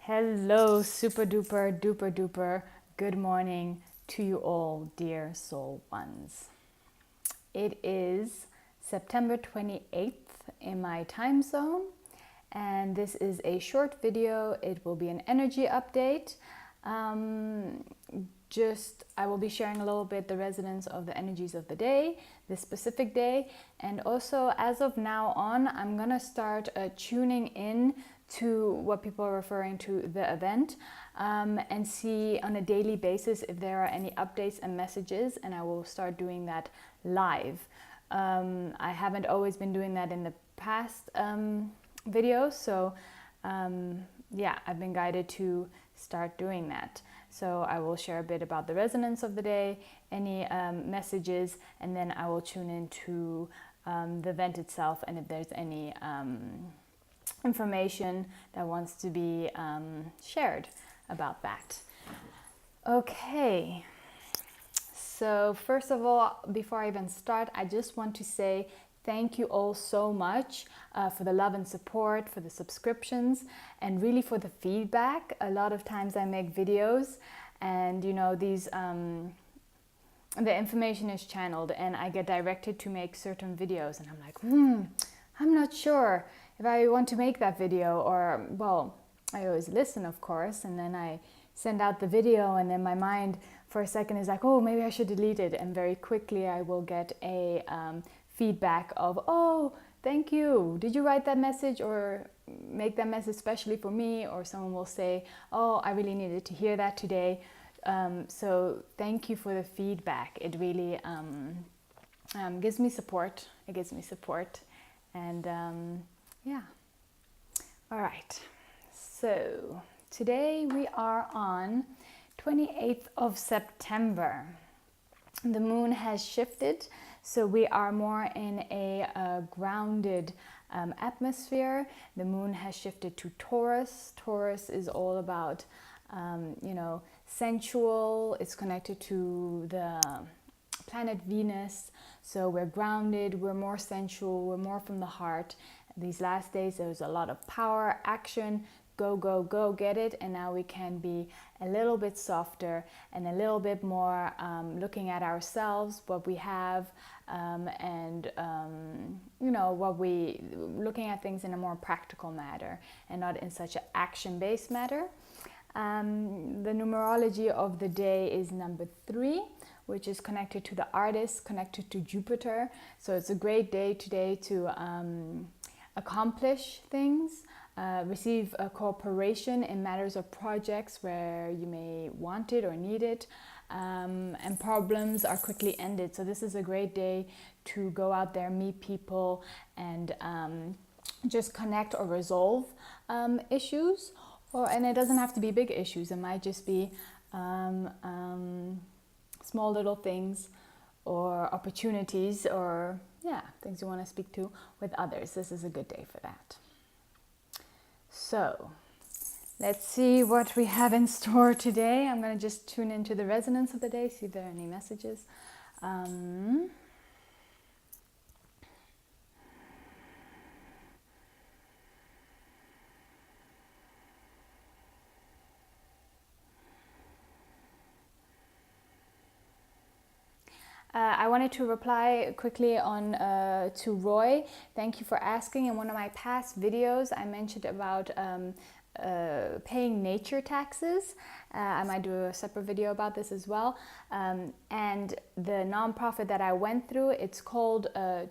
Hello, super duper duper duper. Good morning to you all, dear soul ones. It is September 28th in my time zone, and this is a short video. It will be an energy update. I will be sharing a little bit the resonance of the energies of the day, this specific day, and also as of now on, I'm gonna start tuning in to what people are referring to the event, and see on a daily basis if there are any updates and messages, and I will start doing that live. I haven't always been doing that in the past videos, so yeah, I've been guided to start doing that. So I will share a bit about the resonance of the day, any messages, and then I will tune into the event itself, and if there's any information that wants to be shared about that. Okay, so first of all, before I even start, I just want to say thank you all so much for the love and support, for the subscriptions, and really for the feedback. A lot of times I make videos and these the information is channeled and I get directed to make certain videos, and I'm like, I'm not sure if I want to make that video, or well, I always listen, of course, and then I send out the video, and then my mind for a second is like, oh, maybe I should delete it, and very quickly I will get a feedback of, oh, thank you, did you write that message or make that message especially for me? Or someone will say, oh, I really needed to hear that today. So thank you for the feedback. It really gives me support. It gives me support. And yeah. All right. So today we are on 28th of September. The moon has shifted, so we are more in a grounded atmosphere. The moon has shifted to Taurus. Taurus is all about, sensual. It's connected to the planet Venus. So we're grounded, we're more sensual, we're more from the heart. These last days, there was a lot of power, action, go, go, go, get it. And now we can be a little bit softer and a little bit more looking at ourselves, what we have, looking at things in a more practical manner and not in such an action-based manner. The numerology of the day is number 3, which is connected to the artist, connected to Jupiter. So it's a great day today to accomplish things, receive a cooperation in matters of projects where you may want it or need it, and problems are quickly ended. So this is a great day to go out there, meet people, and just connect or resolve issues. And it doesn't have to be big issues. It might just be small little things or opportunities, or things you want to speak to with others. This is a good day for that. So let's see what we have in store today. I'm going to just tune into the resonance of the day, see if there are any messages. I wanted to reply quickly on to Roy. Thank you for asking. In one of my past videos, I mentioned about paying nature taxes. I might do a separate video about this as well. And the nonprofit that I went through, it's called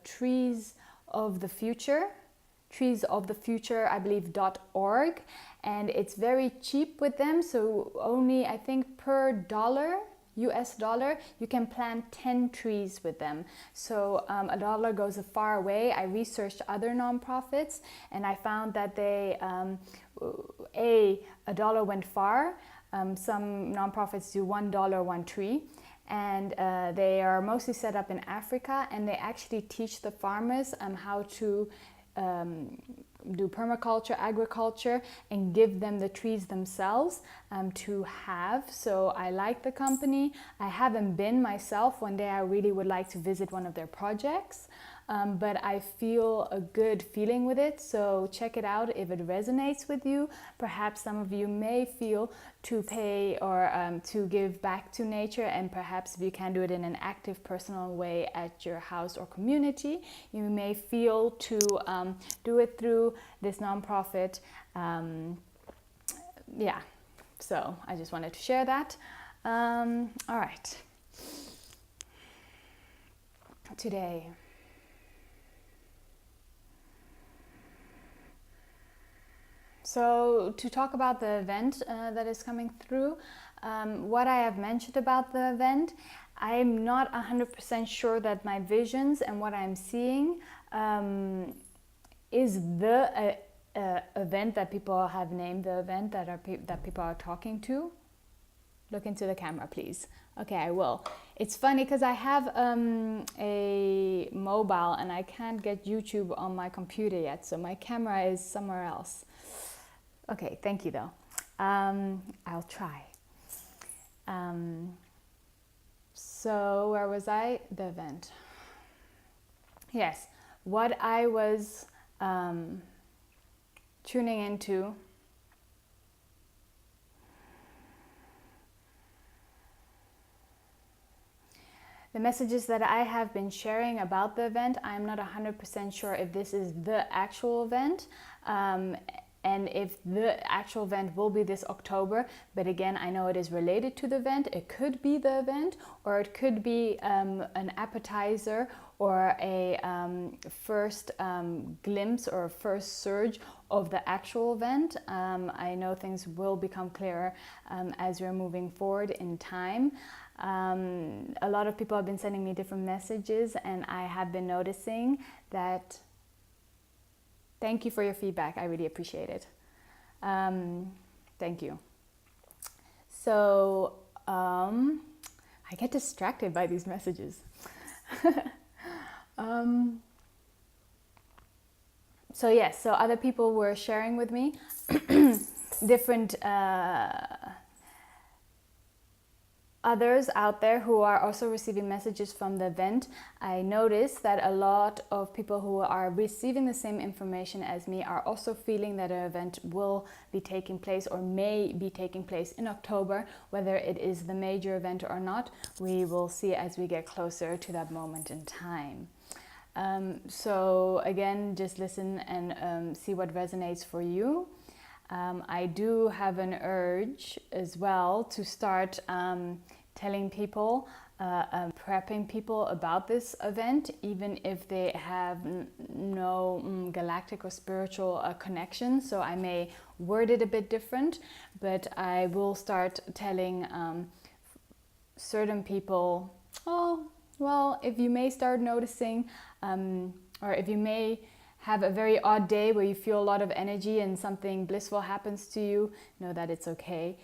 Trees of the Future. Trees of the Future, I believe, .org. And it's very cheap with them. So only, I think, per US dollar, you can plant 10 trees with them. So a dollar goes a far way. I researched other nonprofits and I found that they, a dollar went far. Some nonprofits do $1, 1 tree. And they are mostly set up in Africa, and they actually teach the farmers how to do permaculture, agriculture, and give them the trees themselves to have. So I like the company. I haven't been myself. One day I really would like to visit one of their projects. but I feel a good feeling with it. So check it out if it resonates with you. Perhaps some of you may feel to pay or to give back to nature, and perhaps if you can do it in an active, personal way at your house or community, you may feel to do it through this nonprofit. Yeah, so I just wanted to share that. All right. Today, so to talk about the event that is coming through, what I have mentioned about the event, I'm not 100% sure that my visions and what I'm seeing is the event that people have named the event that people are talking to. Look into the camera, please. Okay, I will. It's funny because I have a mobile and I can't get YouTube on my computer yet, so my camera is somewhere else. Okay, thank you though. I'll try. So where was I? The event. Yes, what I was tuning into. The messages that I have been sharing about the event, I'm not 100% sure if this is the actual event, and if the actual event will be this October. But again, I know it is related to the event. It could be the event, or it could be an appetizer or a first glimpse or a first surge of the actual event. I know things will become clearer as we're moving forward in time. A lot of people have been sending me different messages, and I have been noticing that. Thank you for your feedback. I really appreciate it. Thank you. So I get distracted by these messages. So yes, so other people were sharing with me different others out there who are also receiving messages from the event. I noticed that a lot of people who are receiving the same information as me are also feeling that an event will be taking place or may be taking place in October. Whether it is the major event or not, we will see as we get closer to that moment in time. So again, just listen and see what resonates for you. I do have an urge as well to start telling people, prepping people about this event, even if they have no galactic or spiritual connection. So I may word it a bit different, but I will start telling certain people, oh, well, if you may start noticing, or if you may have a very odd day where you feel a lot of energy and something blissful happens to you, know that it's okay.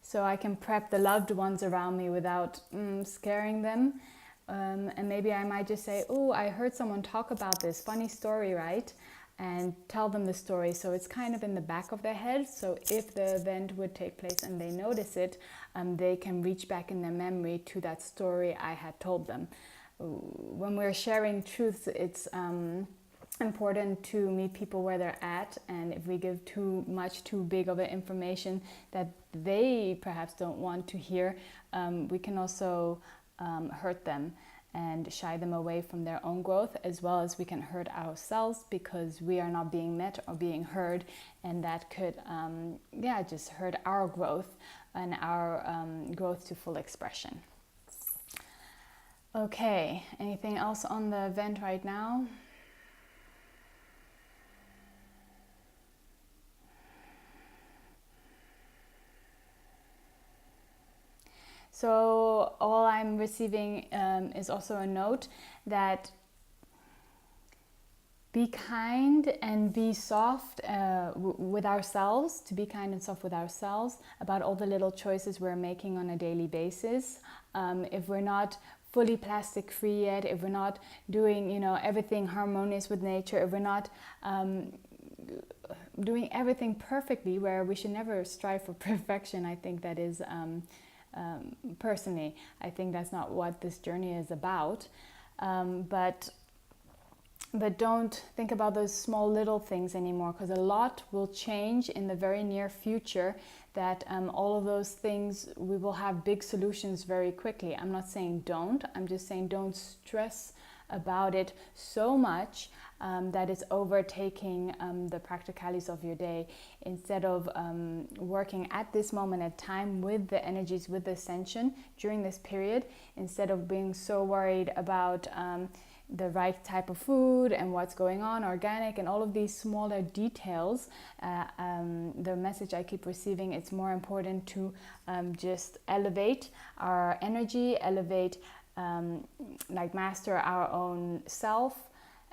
So I can prep the loved ones around me without scaring them. And maybe I might just say, oh, I heard someone talk about this funny story, right? And tell them the story. So it's kind of in the back of their head. So if the event would take place and they notice it, they can reach back in their memory to that story I had told them. When we're sharing truths, it's important to meet people where they're at, and if we give too big of information that they perhaps don't want to hear, we can also hurt them and shy them away from their own growth, as well as we can hurt ourselves because we are not being met or being heard, and that could just hurt our growth and our growth to full expression. Okay, anything else on the event right now? So all I'm receiving is also a note that be kind and be soft with ourselves, to be kind and soft with ourselves about all the little choices we're making on a daily basis. If we're not fully plastic free yet, if we're not doing everything harmonious with nature, if we're not doing everything perfectly, where we should never strive for perfection, I think that is personally, I think that's not what this journey is about. But But don't think about those small little things anymore, because a lot will change in the very near future, that all of those things, we will have big solutions very quickly. I'm not saying don't, I'm just saying don't stress about it so much that it's overtaking the practicalities of your day. Instead of working at this moment at time with the energies, with the ascension during this period, instead of being so worried about the right type of food and what's going on, organic, and all of these smaller details, the message I keep receiving, it's more important to just elevate our energy, elevate, like master our own self,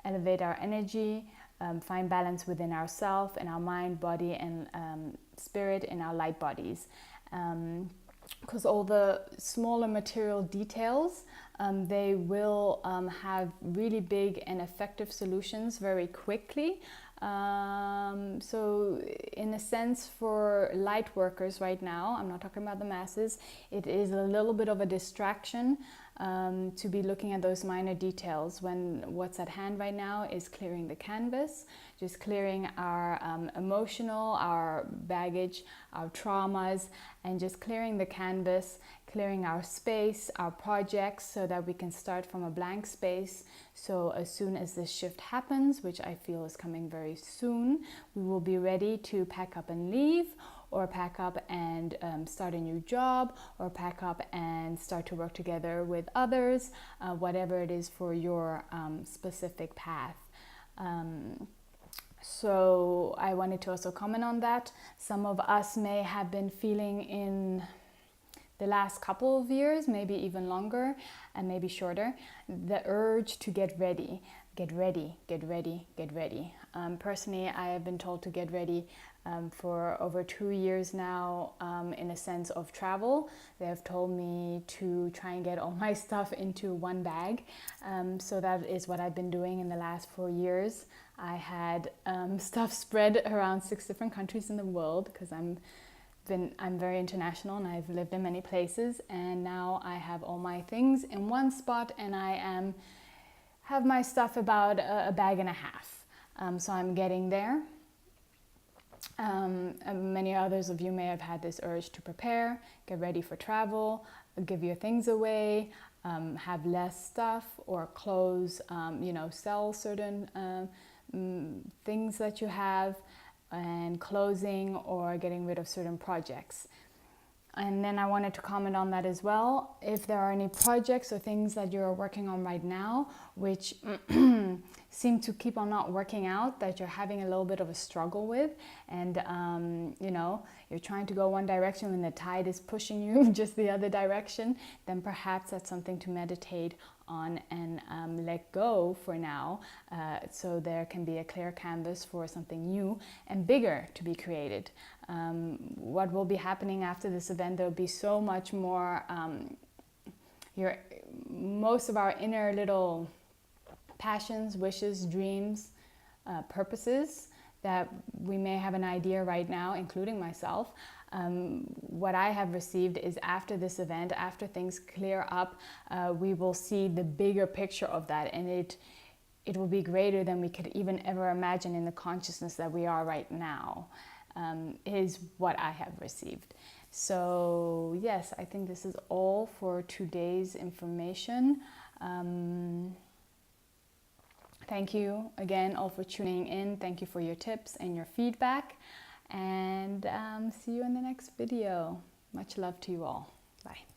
elevate our energy, find balance within ourself, in our mind, body, and spirit, in our light bodies. Because all the smaller material details, they will have really big and effective solutions very quickly. So in a sense, for light workers right now, I'm not talking about the masses, it is a little bit of a distraction to be looking at those minor details, when what's at hand right now is clearing the canvas, just clearing our emotional, our baggage, our traumas, and just clearing the canvas, clearing our space, our projects, so that we can start from a blank space. So as soon as this shift happens, which I feel is coming very soon, we will be ready to pack up and leave, or pack up and start a new job, or pack up and start to work together with others, whatever it is for your specific path. So I wanted to also comment on that. Some of us may have been feeling in the last couple of years, maybe even longer and maybe shorter, the urge to get ready, get ready, get ready, get ready. Personally, I have been told to get ready for over 2 years now, in a sense of travel. They have told me to try and get all my stuff into one bag. So that is what I've been doing in the last 4 years. I had stuff spread around 6 different countries in the world, because I'm very international and I've lived in many places, and now I have all my things in one spot, and I have my stuff about a bag and a half. So I'm getting there. Many others of you may have had this urge to prepare, get ready for travel, give your things away, have less stuff, or close, sell certain things that you have, and closing or getting rid of certain projects. And then I wanted to comment on that as well. If there are any projects or things that you're working on right now which seem to keep on not working out, that you're having a little bit of a struggle with, and you're trying to go one direction when the tide is pushing you just the other direction, then perhaps that's something to meditate on and let go for now, so there can be a clear canvas for something new and bigger to be created. What will be happening after this event, there will be so much more, most of our inner little passions, wishes, dreams, purposes that we may have an idea right now, including myself. What I have received is, after this event, after things clear up, we will see the bigger picture of that, and it will be greater than we could even ever imagine in the consciousness that we are right now, is what I have received. So yes, I think this is all for today's information. Thank you again all for tuning in. Thank you for your tips and your feedback. And see you in the next video. Much love to you all. Bye.